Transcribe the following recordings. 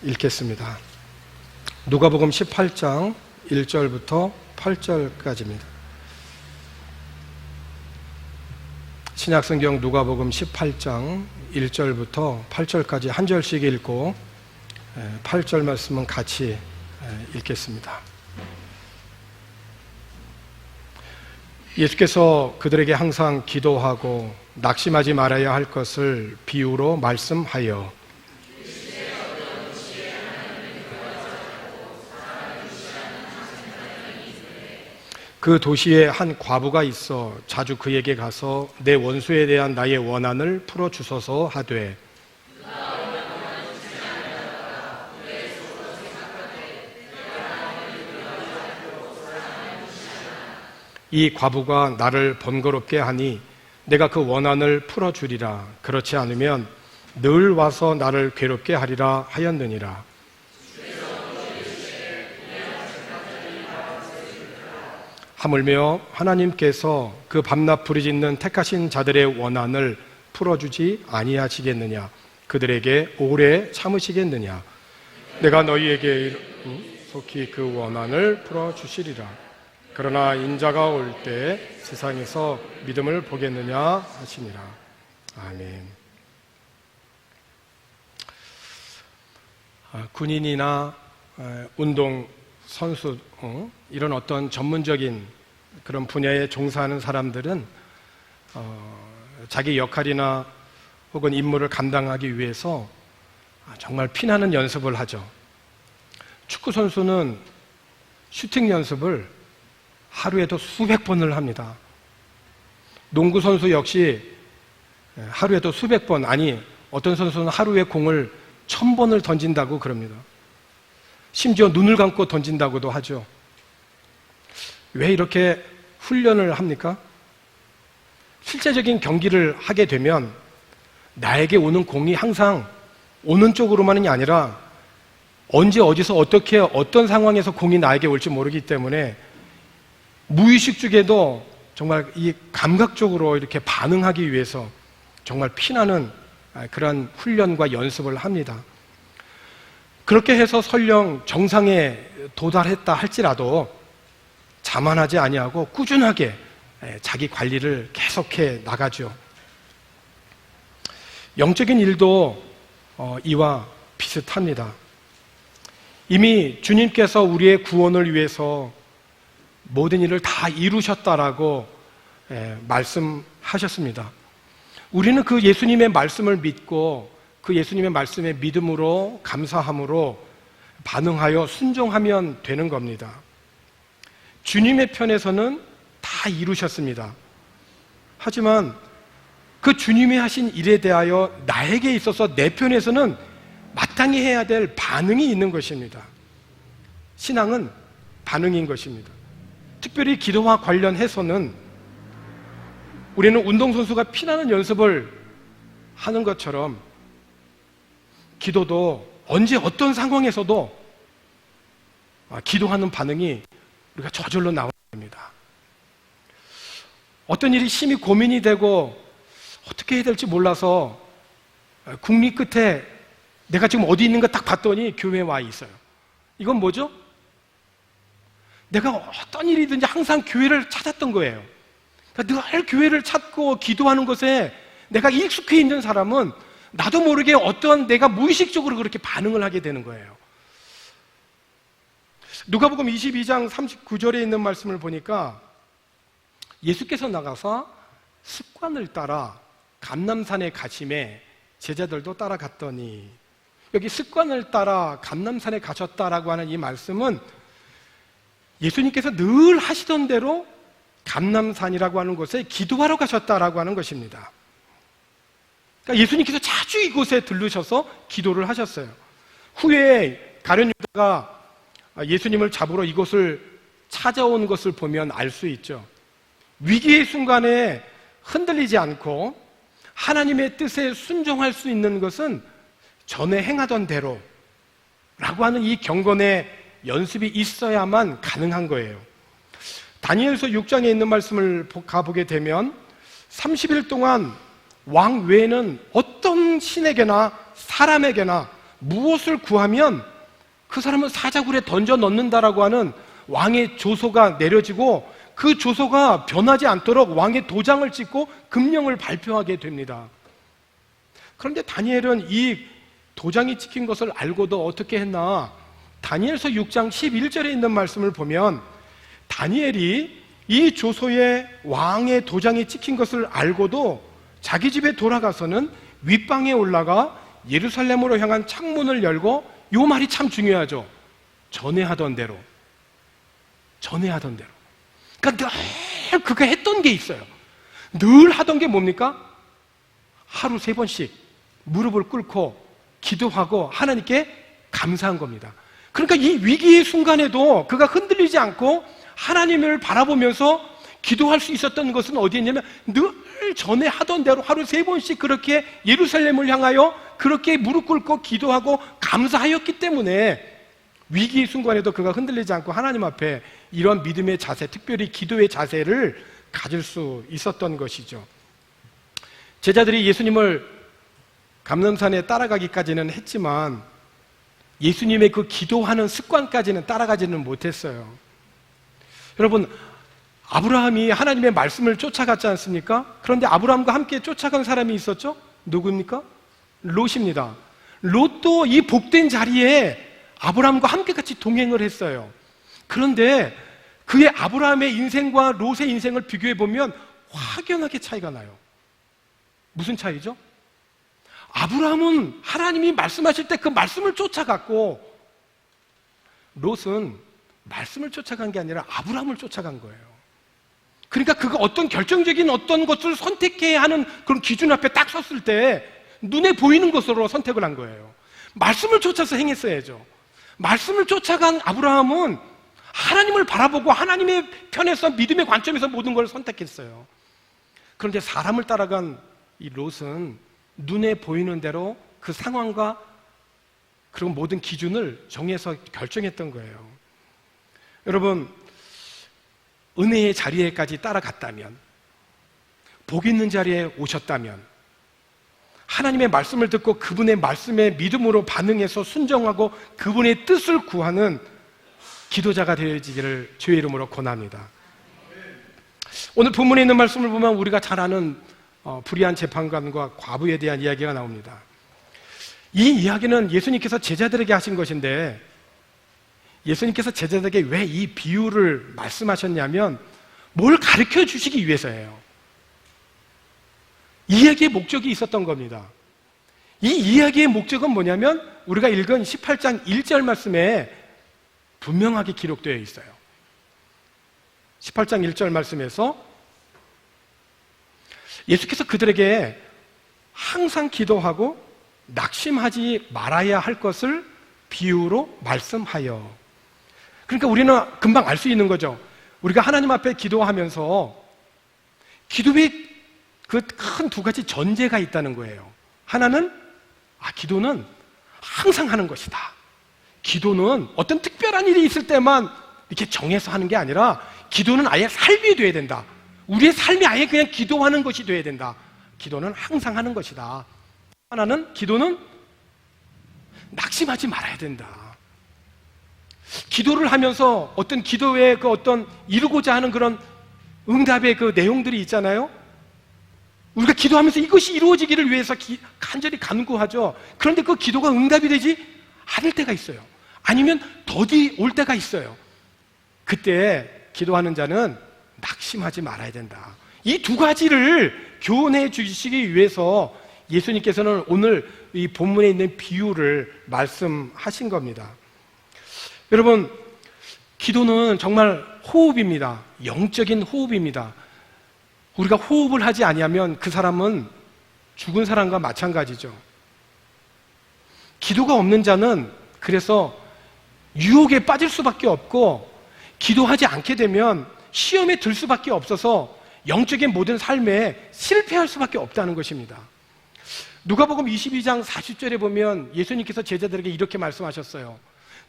읽겠습니다. 누가복음 18장 1절부터 8절까지입니다. 신약성경 누가복음 18장 1절부터 8절까지 한 절씩 읽고 8절 말씀은 같이 읽겠습니다. 예수께서 그들에게 항상 기도하고 낙심하지 말아야 할 것을 비유로 말씀하여 그 도시에 한 과부가 있어 자주 그에게 가서 내 원수에 대한 나의 원한을 풀어주소서 하되 이 과부가 나를 번거롭게 하니 내가 그 원한을 풀어주리라. 그렇지 않으면 늘 와서 나를 괴롭게 하리라 하였느니라. 하물며 하나님께서 그 밤낮 부르짖는 택하신 자들의 원한을 풀어주지 아니하시겠느냐? 그들에게 오래 참으시겠느냐? 내가 너희에게 속히 그 원한을 풀어주시리라. 그러나 인자가 올 때 세상에서 믿음을 보겠느냐 하시니라. 아멘. 군인이나 운동 선수 이런 어떤 전문적인 그런 분야에 종사하는 사람들은 자기 역할이나 혹은 임무를 감당하기 위해서 정말 피나는 연습을 하죠. 축구 선수는 슈팅 연습을 하루에도 수백 번을 합니다. 농구 선수 역시 하루에도 수백 번, 아니 어떤 선수는 하루에 공을 1000번을 던진다고 그럽니다. 심지어 눈을 감고 던진다고도 하죠. 왜 이렇게 훈련을 합니까? 실제적인 경기를 하게 되면 나에게 오는 공이 항상 오는 쪽으로만이 아니라 언제 어디서 어떻게 어떤 상황에서 공이 나에게 올지 모르기 때문에 무의식 중에도 정말 이 감각적으로 이렇게 반응하기 위해서 정말 피나는 그런 훈련과 연습을 합니다. 그렇게 해서 설령 정상에 도달했다 할지라도 자만하지 아니하고 꾸준하게 자기 관리를 계속해 나가죠. 영적인 일도 이와 비슷합니다. 이미 주님께서 우리의 구원을 위해서 모든 일을 다 이루셨다라고 말씀하셨습니다. 우리는 그 예수님의 말씀을 믿고 그 예수님의 말씀에 믿음으로 감사함으로 반응하여 순종하면 되는 겁니다. 주님의 편에서는 다 이루셨습니다. 하지만 그 주님이 하신 일에 대하여 나에게 있어서 내 편에서는 마땅히 해야 될 반응이 있는 것입니다. 신앙은 반응인 것입니다. 특별히 기도와 관련해서는 우리는 운동선수가 피나는 연습을 하는 것처럼 기도도 언제 어떤 상황에서도 기도하는 반응이 우리가 저절로 나와야 됩니다. 어떤 일이 심히 고민이 되고 어떻게 해야 될지 몰라서 국리 끝에 내가 지금 어디 있는가 딱 봤더니 교회에 와 있어요. 이건 뭐죠? 내가 어떤 일이든지 항상 교회를 찾았던 거예요. 그러니까 늘 교회를 찾고 기도하는 것에 내가 익숙해 있는 사람은 나도 모르게 어떠한 내가 무의식적으로 그렇게 반응을 하게 되는 거예요. 누가복음 22장 39절에 있는 말씀을 보니까 예수께서 나가서 습관을 따라 감람산에 가심에 제자들도 따라갔더니, 여기 습관을 따라 감람산에 가셨다라고 하는 이 말씀은 예수님께서 늘 하시던 대로 감람산이라고 하는 곳에 기도하러 가셨다라고 하는 것입니다. 그러니까 예수님께서 자주 이곳에 들르셔서 기도를 하셨어요. 후에 가룟 유다가 예수님을 잡으러 이곳을 찾아온 것을 보면 알 수 있죠. 위기의 순간에 흔들리지 않고 하나님의 뜻에 순종할 수 있는 것은 전에 행하던 대로 라고 하는 이 경건의 연습이 있어야만 가능한 거예요. 다니엘서 6장에 있는 말씀을 가보게 되면 30일 동안 왕 외에는 어떤 신에게나 사람에게나 무엇을 구하면 그 사람은 사자굴에 던져 넣는다라고 하는 왕의 조서가 내려지고 그 조서가 변하지 않도록 왕의 도장을 찍고 금령을 발표하게 됩니다. 그런데 다니엘은 이 도장이 찍힌 것을 알고도 어떻게 했나? 다니엘서 6장 11절에 있는 말씀을 보면 다니엘이 이 조서에 왕의 도장이 찍힌 것을 알고도 자기 집에 돌아가서는 윗방에 올라가 예루살렘으로 향한 창문을 열고, 이 말이 참 중요하죠. 전에 하던 대로. 그러니까 늘 그가 했던 게 있어요. 늘 하던 게 뭡니까? 하루 3번씩 무릎을 꿇고 기도하고 하나님께 감사한 겁니다. 그러니까 이 위기의 순간에도 그가 흔들리지 않고 하나님을 바라보면서 기도할 수 있었던 것은 어디에 있냐면 늘 전에 하던 대로 하루 3번씩 그렇게 예루살렘을 향하여 그렇게 무릎 꿇고 기도하고 감사하였기 때문에 위기의 순간에도 그가 흔들리지 않고 하나님 앞에 이런 믿음의 자세, 특별히 기도의 자세를 가질 수 있었던 것이죠. 제자들이 예수님을 감람산에 따라가기까지는 했지만 예수님의 그 기도하는 습관까지는 따라가지는 못했어요. 여러분, 아브라함이 하나님의 말씀을 쫓아갔지 않습니까? 그런데 아브라함과 함께 쫓아간 사람이 있었죠? 누구입니까? 롯입니다. 롯도 이 복된 자리에 아브라함과 함께 같이 동행을 했어요. 그런데 그의 아브라함의 인생과 롯의 인생을 비교해 보면 확연하게 차이가 나요. 무슨 차이죠? 아브라함은 하나님이 말씀하실 때 그 말씀을 쫓아갔고, 롯은 말씀을 쫓아간 게 아니라 아브라함을 쫓아간 거예요. 그러니까 그가 어떤 결정적인 어떤 것을 선택해야 하는 그런 기준 앞에 딱 섰을 때 눈에 보이는 것으로 선택을 한 거예요. 말씀을 쫓아서 행했어야죠. 말씀을 쫓아간 아브라함은 하나님을 바라보고 하나님의 편에서 믿음의 관점에서 모든 걸 선택했어요. 그런데 사람을 따라간 이 롯은 눈에 보이는 대로 그 상황과 그런 모든 기준을 정해서 결정했던 거예요. 여러분, 은혜의 자리에까지 따라갔다면, 복 있는 자리에 오셨다면, 하나님의 말씀을 듣고 그분의 말씀에 믿음으로 반응해서 순종하고 그분의 뜻을 구하는 기도자가 되어지기를 주의 이름으로 권합니다. 오늘 본문에 있는 말씀을 보면 우리가 잘 아는 불의한 재판관과 과부에 대한 이야기가 나옵니다. 이 이야기는 예수님께서 제자들에게 하신 것인데, 예수님께서 제자들에게 왜 이 비유를 말씀하셨냐면 뭘 가르쳐 주시기 위해서예요. 이야기의 목적이 있었던 겁니다. 이 이야기의 목적은 뭐냐면 우리가 읽은 18장 1절 말씀에 분명하게 기록되어 있어요. 18장 1절 말씀에서 예수께서 그들에게 항상 기도하고 낙심하지 말아야 할 것을 비유로 말씀하여. 그러니까 우리는 금방 알 수 있는 거죠. 우리가 하나님 앞에 기도하면서 기도에 그 큰 2가지 전제가 있다는 거예요. 하나는 기도는 항상 하는 것이다. 기도는 어떤 특별한 일이 있을 때만 이렇게 정해서 하는 게 아니라 기도는 아예 삶이 돼야 된다. 우리의 삶이 아예 그냥 기도하는 것이 돼야 된다. 기도는 항상 하는 것이다. 하나는 기도는 낙심하지 말아야 된다. 기도를 하면서 어떤 기도의 그 어떤 이루고자 하는 그런 응답의 그 내용들이 있잖아요. 우리가 기도하면서 이것이 이루어지기를 위해서 간절히 간구하죠. 그런데 그 기도가 응답이 되지 않을 때가 있어요. 아니면 더디 올 때가 있어요. 그때 기도하는 자는 낙심하지 말아야 된다. 이 2가지를 교훈해 주시기 위해서 예수님께서는 오늘 이 본문에 있는 비유를 말씀하신 겁니다. 여러분, 기도는 정말 호흡입니다. 영적인 호흡입니다. 우리가 호흡을 하지 아니하면 그 사람은 죽은 사람과 마찬가지죠. 기도가 없는 자는 그래서 유혹에 빠질 수밖에 없고, 기도하지 않게 되면 시험에 들 수밖에 없어서 영적인 모든 삶에 실패할 수밖에 없다는 것입니다. 누가복음 22장 40절에 보면 예수님께서 제자들에게 이렇게 말씀하셨어요.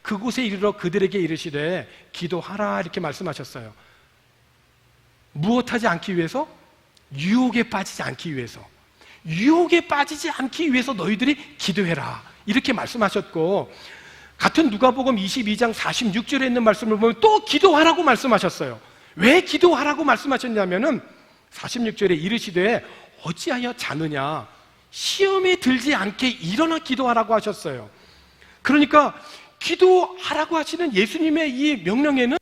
그곳에 이르러 그들에게 이르시되 기도하라, 이렇게 말씀하셨어요. 무엇하지 않기 위해서? 유혹에 빠지지 않기 위해서. 유혹에 빠지지 않기 위해서 너희들이 기도해라, 이렇게 말씀하셨고, 같은 누가복음 22장 46절에 있는 말씀을 보면 또 기도하라고 말씀하셨어요. 왜 기도하라고 말씀하셨냐면은 46절에 이르시되 어찌하여 자느냐, 시험에 들지 않게 일어나 기도하라고 하셨어요. 그러니까 기도하라고 하시는 예수님의 이 명령에는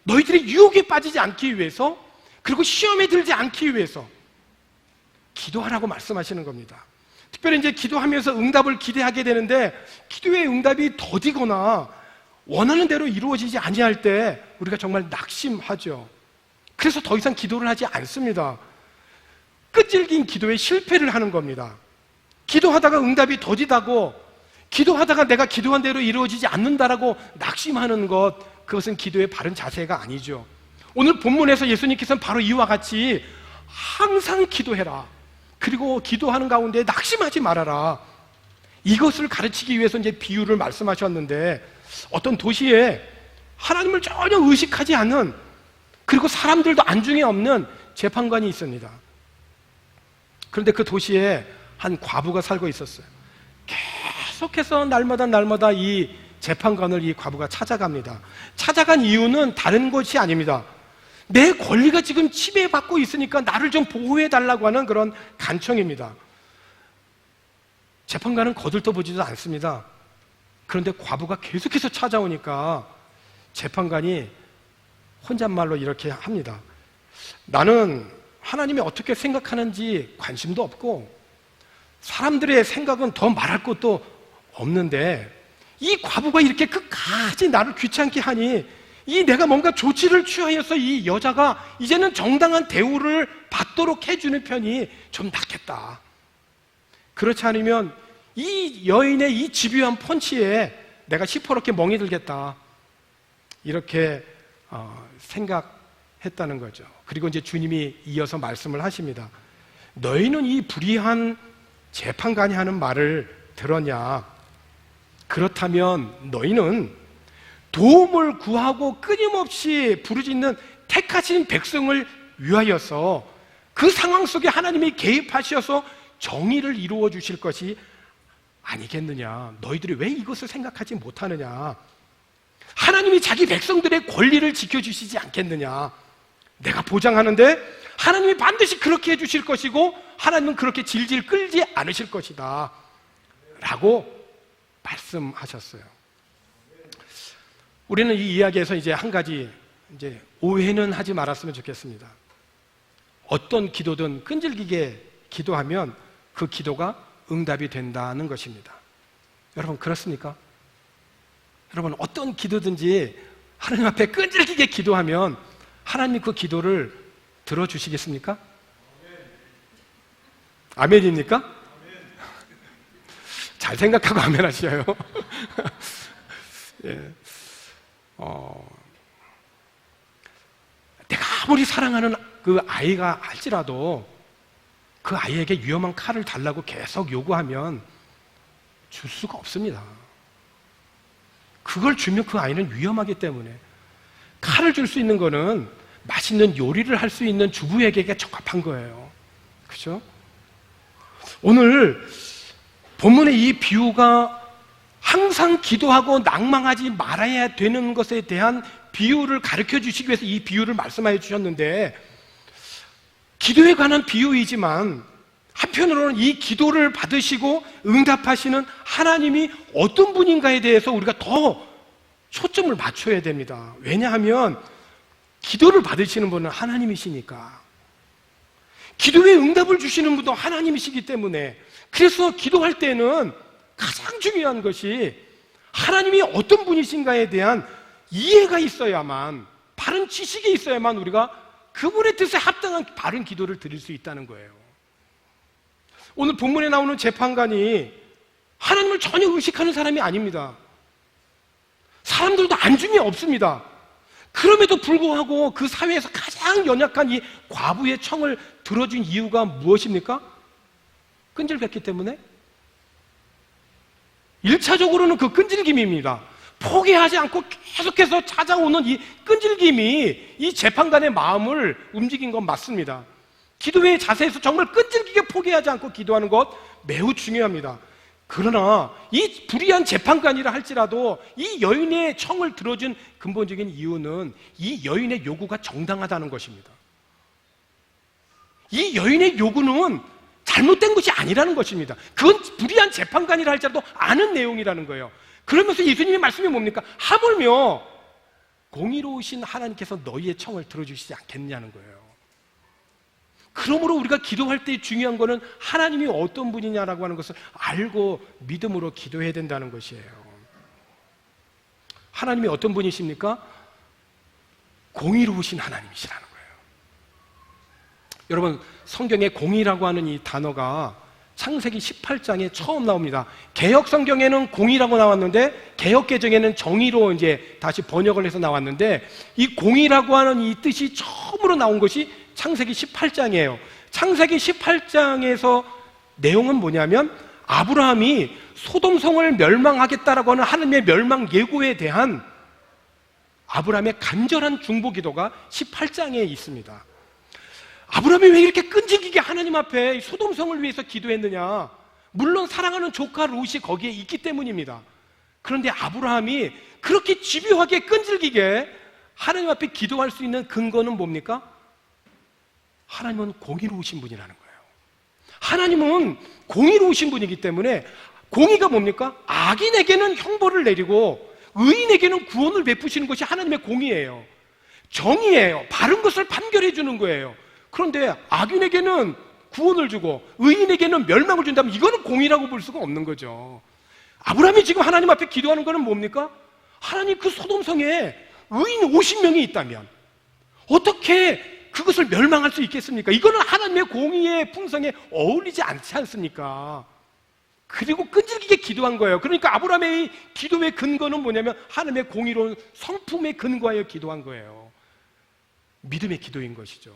너희들이 유혹에 빠지지 않기 위해서, 그리고 시험에 들지 않기 위해서 기도하라고 말씀하시는 겁니다. 특별히 이제 기도하면서 응답을 기대하게 되는데, 기도의 응답이 더디거나 원하는 대로 이루어지지 아니할 때 우리가 정말 낙심하죠. 그래서 더 이상 기도를 하지 않습니다. 끈질긴 기도에 실패를 하는 겁니다. 기도하다가 응답이 더디다고, 기도하다가 내가 기도한 대로 이루어지지 않는다라고 낙심하는 것, 그것은 기도의 바른 자세가 아니죠. 오늘 본문에서 예수님께서는 바로 이와 같이 항상 기도해라, 그리고 기도하는 가운데 낙심하지 말아라, 이것을 가르치기 위해서 이제 비유를 말씀하셨는데, 어떤 도시에 하나님을 전혀 의식하지 않는, 그리고 사람들도 안중에 없는 재판관이 있습니다. 그런데 그 도시에 한 과부가 살고 있었어요. 계속해서 날마다 이 재판관을 이 과부가 찾아갑니다. 찾아간 이유는 다른 것이 아닙니다. 내 권리가 지금 침해받고 있으니까 나를 좀 보호해달라고 하는 그런 간청입니다. 재판관은 거들떠보지도 않습니다. 그런데 과부가 계속해서 찾아오니까 재판관이 혼잣말로 이렇게 합니다. 나는 하나님이 어떻게 생각하는지 관심도 없고 사람들의 생각은 더 말할 것도 없는데, 이 과부가 이렇게 끝까지 나를 귀찮게 하니 이 내가 뭔가 조치를 취하여서 이 여자가 이제는 정당한 대우를 받도록 해주는 편이 좀 낫겠다. 그렇지 않으면 이 여인의 이 집요한 펀치에 내가 시퍼렇게 멍이 들겠다, 이렇게 생각했다는 거죠. 그리고 이제 주님이 이어서 말씀을 하십니다. 너희는 이 불의한 재판관이 하는 말을 들었냐? 그렇다면 너희는 도움을 구하고 끊임없이 부르짖는 택하신 백성을 위하여서 그 상황 속에 하나님이 개입하셔서 정의를 이루어 주실 것이 아니겠느냐? 너희들이 왜 이것을 생각하지 못하느냐? 하나님이 자기 백성들의 권리를 지켜주시지 않겠느냐? 내가 보장하는데 하나님이 반드시 그렇게 해주실 것이고 하나님은 그렇게 질질 끌지 않으실 것이다 라고 말씀하셨어요. 우리는 이 이야기에서 이제 한 가지 이제 오해는 하지 말았으면 좋겠습니다. 어떤 기도든 끈질기게 기도하면 그 기도가 응답이 된다는 것입니다. 여러분 그렇습니까? 여러분 어떤 기도든지 하나님 앞에 끈질기게 기도하면 하나님 그 기도를 들어주시겠습니까? 아멘입니까? 잘 생각하고 아멘 하셔요. 예. 내가 아무리 사랑하는 그 아이가 할지라도 그 아이에게 위험한 칼을 달라고 계속 요구하면 줄 수가 없습니다. 그걸 주면 그 아이는 위험하기 때문에, 칼을 줄 수 있는 거는 맛있는 요리를 할 수 있는 주부에게 적합한 거예요. 그렇죠? 오늘 본문의 이 비유가 항상 기도하고 낭망하지 말아야 되는 것에 대한 비유를 가르쳐 주시기 위해서 이 비유를 말씀해 주셨는데, 기도에 관한 비유이지만 한편으로는 이 기도를 받으시고 응답하시는 하나님이 어떤 분인가에 대해서 우리가 더 초점을 맞춰야 됩니다. 왜냐하면 기도를 받으시는 분은 하나님이시니까, 기도에 응답을 주시는 분도 하나님이시기 때문에, 그래서 기도할 때는 가장 중요한 것이 하나님이 어떤 분이신가에 대한 이해가 있어야만, 바른 지식이 있어야만 우리가 그분의 뜻에 합당한 바른 기도를 드릴 수 있다는 거예요. 오늘 본문에 나오는 재판관이 하나님을 전혀 의식하는 사람이 아닙니다. 사람들도 안중에 없습니다. 그럼에도 불구하고 그 사회에서 가장 연약한 이 과부의 청을 들어준 이유가 무엇입니까? 끈질겼기 때문에? 1차적으로는 그 끈질김입니다. 포기하지 않고 계속해서 찾아오는 이 끈질김이 이 재판관의 마음을 움직인 건 맞습니다. 기도의 자세에서 정말 끈질기게 포기하지 않고 기도하는 것 매우 중요합니다. 그러나 이 불의한 재판관이라 할지라도 이 여인의 청을 들어준 근본적인 이유는 이 여인의 요구가 정당하다는 것입니다. 이 여인의 요구는 잘못된 것이 아니라는 것입니다. 그건 불의한 재판관이라 할지라도 아는 내용이라는 거예요. 그러면서 예수님의 말씀이 뭡니까? 하물며 공의로우신 하나님께서 너희의 청을 들어주시지 않겠느냐는 거예요. 그러므로 우리가 기도할 때 중요한 거는 하나님이 어떤 분이냐라고 하는 것을 알고 믿음으로 기도해야 된다는 것이에요. 하나님이 어떤 분이십니까? 공의로우신 하나님이시라는 거예요. 여러분, 성경에 공의라고 하는 이 단어가 창세기 18장에 처음 나옵니다. 개역 성경에는 공의라고 나왔는데 개역 개정에는 정의로 이제 다시 번역을 해서 나왔는데 이 공의라고 하는 이 뜻이 처음으로 나온 것이 창세기 18장이에요. 창세기 18장에서 내용은 뭐냐면 아브라함이 소돔성을 멸망하겠다라고 하는 하나님의 멸망 예고에 대한 아브라함의 간절한 중보 기도가 18장에 있습니다. 아브라함이 왜 이렇게 끈질기게 하나님 앞에 소돔성을 위해서 기도했느냐? 물론 사랑하는 조카 롯이 거기에 있기 때문입니다. 그런데 아브라함이 그렇게 집요하게 끈질기게 하나님 앞에 기도할 수 있는 근거는 뭡니까? 하나님은 공의로우신 분이라는 거예요. 하나님은 공의로우신 분이기 때문에 공의가 뭡니까? 악인에게는 형벌을 내리고 의인에게는 구원을 베푸시는 것이 하나님의 공의예요. 정의예요. 바른 것을 판결해 주는 거예요. 그런데 악인에게는 구원을 주고 의인에게는 멸망을 준다면 이거는 공의라고 볼 수가 없는 거죠. 아브라함이 지금 하나님 앞에 기도하는 것은 뭡니까? 하나님, 그 소돔성에 의인 50명이 있다면 어떻게 그것을 멸망할 수 있겠습니까? 이거는 하나님의 공의의 풍성에 어울리지 않지 않습니까? 그리고 끈질기게 기도한 거예요. 그러니까 아브라함의 기도의 근거는 뭐냐면 하나님의 공의로운 성품에 근거하여 기도한 거예요. 믿음의 기도인 것이죠.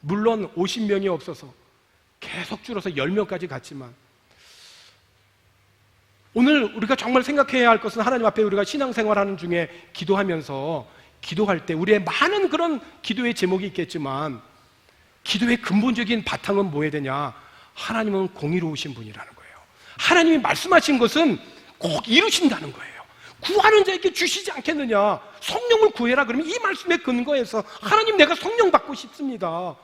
물론 50명이 없어서 계속 줄어서 10명까지 갔지만 오늘 우리가 정말 생각해야 할 것은 하나님 앞에 우리가 신앙생활하는 중에 기도하면서 기도할 때 우리의 많은 그런 기도의 제목이 있겠지만 기도의 근본적인 바탕은 뭐해야 되냐? 하나님은 공의로우신 분이라는 거예요. 하나님이 말씀하신 것은 꼭 이루신다는 거예요. 구하는 자에게 주시지 않겠느냐? 성령을 구해라. 그러면 이 말씀에 근거해서 하나님, 내가 성령 받고 싶습니다.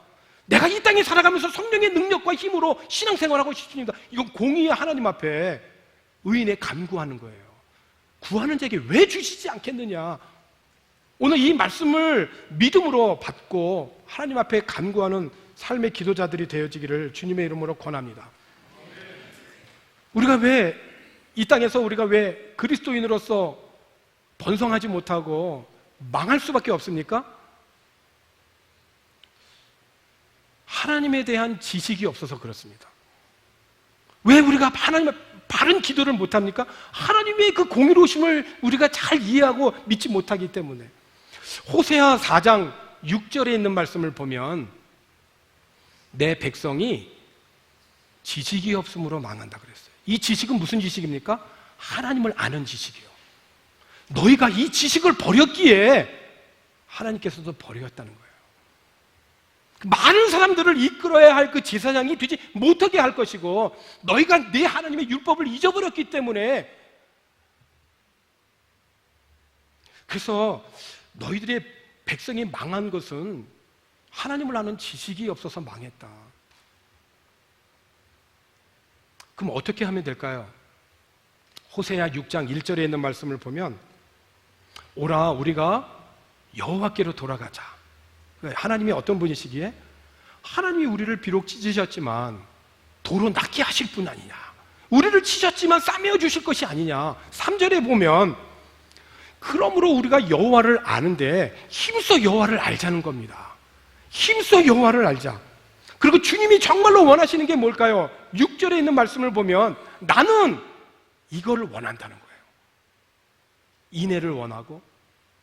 내가 이 땅에 살아가면서 성령의 능력과 힘으로 신앙생활하고 싶습니다. 이건 공의의 하나님 앞에 의인의 간구하는 거예요. 구하는 자에게 왜 주시지 않겠느냐? 오늘 이 말씀을 믿음으로 받고 하나님 앞에 간구하는 삶의 기도자들이 되어지기를 주님의 이름으로 권합니다. 우리가 왜 이 땅에서 우리가 왜 그리스도인으로서 번성하지 못하고 망할 수밖에 없습니까? 하나님에 대한 지식이 없어서 그렇습니다. 왜 우리가 하나님의 바른 기도를 못합니까? 하나님의 그 공의로우심을 우리가 잘 이해하고 믿지 못하기 때문에. 호세아 4장 6절에 있는 말씀을 보면 내 백성이 지식이 없음으로 망한다 그랬어요. 이 지식은 무슨 지식입니까? 하나님을 아는 지식이요. 너희가 이 지식을 버렸기에 하나님께서도 버렸다는 거예요. 많은 사람들을 이끌어야 할 그 제사장이 되지 못하게 할 것이고 너희가 내 하나님의 율법을 잊어버렸기 때문에, 그래서 너희들의 백성이 망한 것은 하나님을 아는 지식이 없어서 망했다. 그럼 어떻게 하면 될까요? 호세아 6장 1절에 있는 말씀을 보면 오라 우리가 여호와께로 돌아가자. 하나님이 어떤 분이시기에 하나님이 우리를 비록 찢으셨지만 도로 낫게 하실 분 아니냐, 우리를 치셨지만 싸매어 주실 것이 아니냐. 3절에 보면 그러므로 우리가 여호와를 아는데 힘써 여호와를 알자는 겁니다. 힘써 여호와를 알자. 그리고 주님이 정말로 원하시는 게 뭘까요? 6절에 있는 말씀을 보면 나는 이거를 원한다는 거예요. 인애를 원하고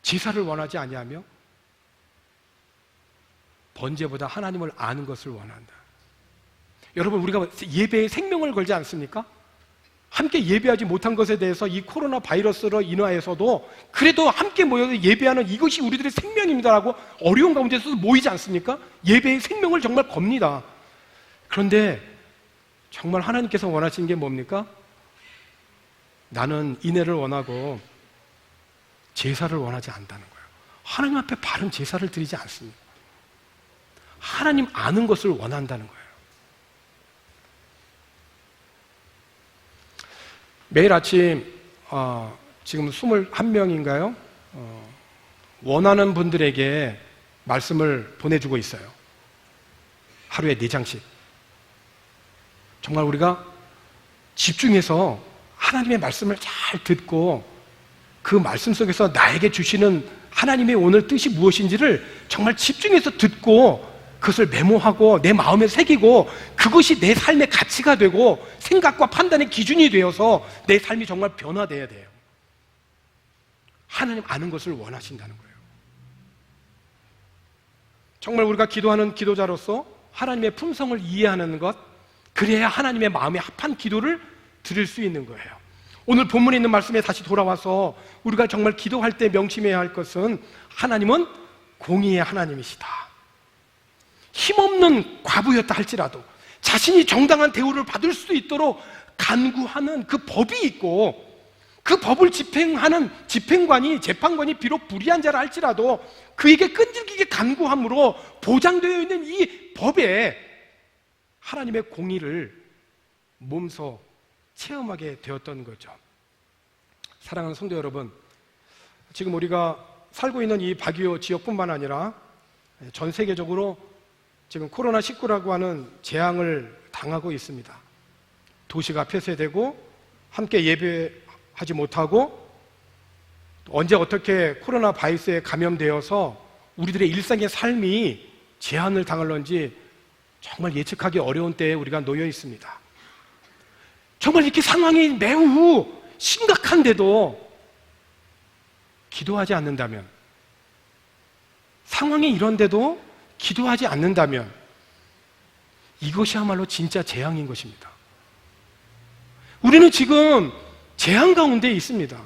제사를 원하지 아니하며 번제보다 하나님을 아는 것을 원한다. 여러분, 우리가 예배에 생명을 걸지 않습니까? 함께 예배하지 못한 것에 대해서 이 코로나 바이러스로 인하여서도 그래도 함께 모여서 예배하는 이것이 우리들의 생명입니다라고 어려운 가운데서도 모이지 않습니까? 예배의 생명을 정말 겁니다. 그런데 정말 하나님께서 원하시는 게 뭡니까? 나는 인애를 원하고 제사를 원하지 않는다는 거예요. 하나님 앞에 바른 제사를 드리지 않습니다. 하나님 아는 것을 원한다는 거예요. 매일 아침 지금 21명인가요? 원하는 분들에게 말씀을 보내주고 있어요. 하루에 4장씩. 정말 우리가 집중해서 하나님의 말씀을 잘 듣고 그 말씀 속에서 나에게 주시는 하나님의 오늘 뜻이 무엇인지를 정말 집중해서 듣고 그것을 메모하고 내 마음에 새기고 그것이 내 삶의 가치가 되고 생각과 판단의 기준이 되어서 내 삶이 정말 변화돼야 돼요. 하나님 아는 것을 원하신다는 거예요. 정말 우리가 기도하는 기도자로서 하나님의 품성을 이해하는 것, 그래야 하나님의 마음에 합한 기도를 드릴 수 있는 거예요. 오늘 본문에 있는 말씀에 다시 돌아와서 우리가 정말 기도할 때 명심해야 할 것은 하나님은 공의의 하나님이시다. 힘없는 과부였다 할지라도 자신이 정당한 대우를 받을 수 있도록 간구하는 그 법이 있고, 그 법을 집행하는 집행관이, 재판관이 비록 불의한 자라 할지라도 그에게 끈질기게 간구함으로 보장되어 있는 이 법에 하나님의 공의를 몸소 체험하게 되었던 거죠. 사랑하는 성도 여러분, 지금 우리가 살고 있는 이 바기오 지역뿐만 아니라 전 세계적으로 지금 코로나19라고 하는 재앙을 당하고 있습니다. 도시가 폐쇄되고 함께 예배하지 못하고 언제 어떻게 코로나 바이러스에 감염되어서 우리들의 일상의 삶이 제한을 당할런지 정말 예측하기 어려운 때에 우리가 놓여 있습니다. 정말 이렇게 상황이 매우 심각한데도 기도하지 않는다면, 상황이 이런데도 기도하지 않는다면 이것이야말로 진짜 재앙인 것입니다. 우리는 지금 재앙 가운데 있습니다.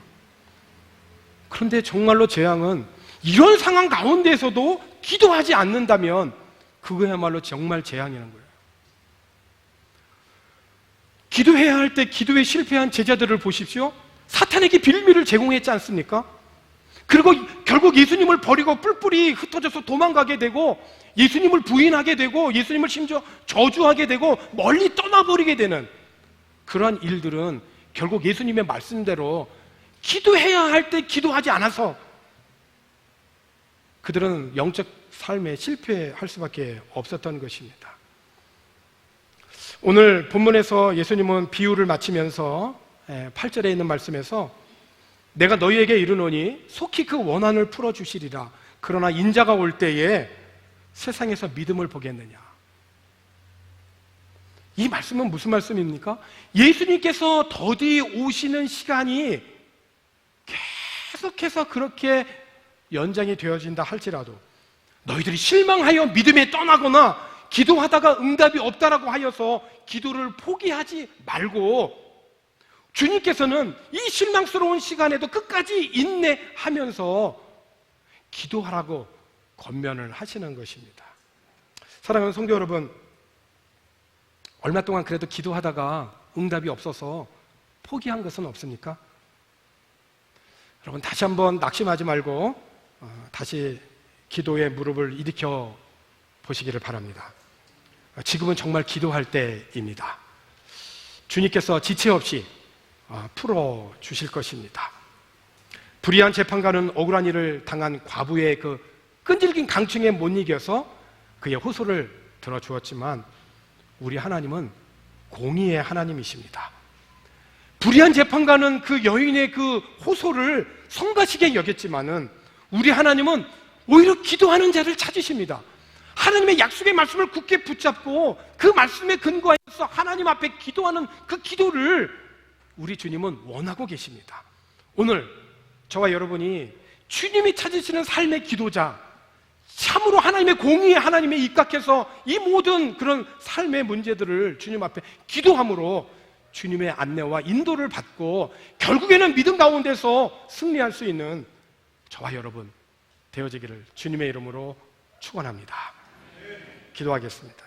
그런데 정말로 재앙은 이런 상황 가운데에서도 기도하지 않는다면 그거야말로 정말 재앙이라는 거예요. 기도해야 할 때 기도에 실패한 제자들을 보십시오. 사탄에게 빌미를 제공했지 않습니까? 그리고 결국 예수님을 버리고 뿔뿔이 흩어져서 도망가게 되고 예수님을 부인하게 되고 예수님을 심지어 저주하게 되고 멀리 떠나버리게 되는 그러한 일들은 결국 예수님의 말씀대로 기도해야 할 때 기도하지 않아서 그들은 영적 삶에 실패할 수밖에 없었던 것입니다. 오늘 본문에서 예수님은 비유를 마치면서 8절에 있는 말씀에서 내가 너희에게 이르노니 속히 그 원한을 풀어주시리라. 그러나 인자가 올 때에 세상에서 믿음을 보겠느냐. 이 말씀은 무슨 말씀입니까? 예수님께서 더디 오시는 시간이 계속해서 그렇게 연장이 되어진다 할지라도 너희들이 실망하여 믿음에 떠나거나 기도하다가 응답이 없다라고 하여서 기도를 포기하지 말고 주님께서는 이 실망스러운 시간에도 끝까지 인내하면서 기도하라고 권면을 하시는 것입니다. 사랑하는 성도 여러분, 얼마 동안 그래도 기도하다가 응답이 없어서 포기한 것은 없습니까? 여러분 다시 한번 낙심하지 말고 다시 기도의 무릎을 일으켜 보시기를 바랍니다. 지금은 정말 기도할 때입니다. 주님께서 지체 없이 풀어주실 것입니다. 불의한 재판관은 억울한 일을 당한 과부의 그 끈질긴 강층에 못 이겨서 그의 호소를 들어주었지만 우리 하나님은 공의의 하나님이십니다. 불의한 재판관은 그 여인의 그 호소를 성가시게 여겼지만은 우리 하나님은 오히려 기도하는 자를 찾으십니다. 하나님의 약속의 말씀을 굳게 붙잡고 그 말씀에 근거하여서 하나님 앞에 기도하는 그 기도를 우리 주님은 원하고 계십니다. 오늘 저와 여러분이 주님이 찾으시는 삶의 기도자, 참으로 하나님의 공의에 하나님에 입각해서 이 모든 그런 삶의 문제들을 주님 앞에 기도함으로 주님의 안내와 인도를 받고 결국에는 믿음 가운데서 승리할 수 있는 저와 여러분 되어지기를 주님의 이름으로 축원합니다. 기도하겠습니다.